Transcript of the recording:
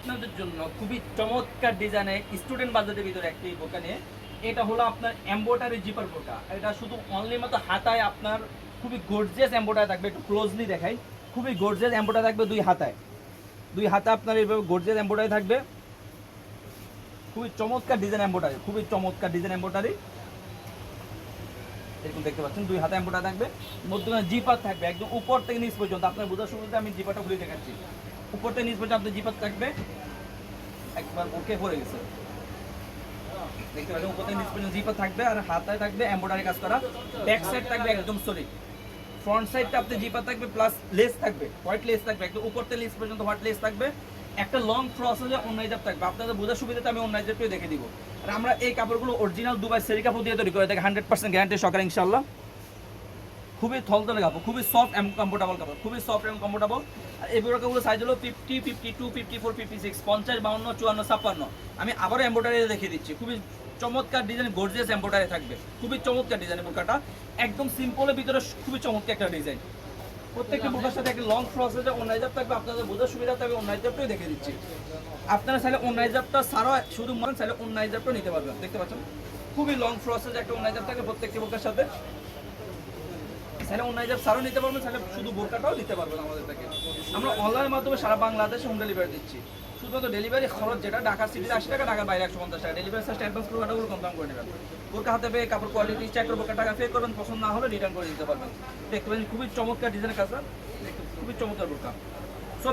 আপনাদের জন্য খুবই চমৎকার ডিজাইনের স্টুডেন্ট বাজেটের ভিতরে একটি বোরকা নিয়ে, এটা হলো আপনার এমব্রয়ডারি জিপার বোরকা। এটা শুধু অনলি মতো হাতায় আপনার খুবই গর্জিয়াস এমব্রয়ডারি থাকবে, একটু ক্লোজলি দেখাই। খুবই গর্জিয়াস এমব্রয়ডারি থাকবে দুই হাতে আপনার এইভাবে গর্জিয়াস এমব্রয়ডারি থাকবে। খুবই চমৎকার ডিজাইন এমব্রয়ডারি, খুবই চমৎকার ডিজাইন এমব্রয়ডারি। এরকম দেখতে পাচ্ছেন দুই হাতে এমব্রয়ডারি থাকবে, মধ্যখানে জিপার থাকবে একদম উপর থেকে নিচ পর্যন্ত। আপনার বোঝার সুবিধা আমি জিপারটা খুলে দেখাচ্ছি। উপর থেকে নিচ পর্যন্ত আপনার জিপার থাকবে, একবার ওকে পড়ে গেছে দেখতে পাচ্ছেন। উপর থেকে নিচ পর্যন্ত জিপার থাকবে আর হাতায় থাকবে এমব্রয়ডারি কাজ করা। ব্যাক সাইড থাকবে একদম সলিড, ফ্রন্ট সাইডটা আপনার জিপার থাকবে প্লাস লেস থাকবে, হোয়াইট লেস থাকবে একদম উপর থেকে নিচ পর্যন্ত হোয়াইট লেস থাকবে। একটা লং প্রসেসে অন্যায় জাপ থাকবে, আপনাদের বোঝার সুবিধাতে আমি অন্যায় জাপটাই দেখে দিব। আর আমরা এই কাপড়গুলো অরিজিনাল দুবাই সেরি কাপড় দিয়ে তৈরি করে থাকি, 100% গ্যারান্টি সহকারে ইনশাআল্লাহ। খুবই থলথলে কাপড়, খুবই সফট এবং কমফোর্টেবল কাপড়, খুবই সফট এবং কমফোর্টেবল। আর এই বোরকাগুলো সাইজ হলো 50, 52, 54, 56, 50, 52, 54, 56। আমি আবারও এমব্রয়ডারি দেখিয়ে দিচ্ছি। খুবই চমৎকার ডিজাইন, গর্জিয়াস এমব্রয়ডারি থাকবে, খুবই চমৎকার ডিজাইন। বোরকাটা একদম সিম্পলের ভিতরে খুবই চমৎকার একটা ডিজাইন। প্রত্যেকটা বোরকার সাথে একটা লং প্রসেসে অন্যায় জাপ থাকবে, আপনাদের বোঝার সুবিধা থাকবে অন্যায় জাপটাই দেখে দিচ্ছি। আপনারা চাইলে অন্যায় জাপটা ছাড়াও শুধু মনে চাইলে অন্যায় জাপটা নিতে পারবেন, দেখতে পাচ্ছেন। খুবই লং প্রসেসে একটা অন্যায় জাপ থাকবে প্রত্যেকটি বোরকার সাথে। চাইলে অন্যায় জাপ সারও নিতে পারবেন, চাইলে শুধু বোরকাটাও নিতে পারবেন আমাদের থেকে। আমরা অনলাইনের মাধ্যমে সারা বাংলাদেশে হোম ডেলিভারি দিচ্ছি। শুধুমাত্র ডেলিভারি খরচ যেটা ঢাকা সিটিতে 80 টাকা, ঢাকার বাইরে 150 টাকা। ডেলিভারি চার্জটা অ্যাডভান্স করে টাকাগুলো কনফার্ম করে নেবেন। বোরকা হাতে পেয়ে কাপড় কোয়ালিটি চেক করে বোরকা টাকা পে করবেন, পছন্দ না হলে রিটার্ন করে দিতে পারবেন। দেখতে পাচ্ছেন খুবই চমৎকার ডিজাইনের কাজ, খুবই চমৎকার বোরকা। সো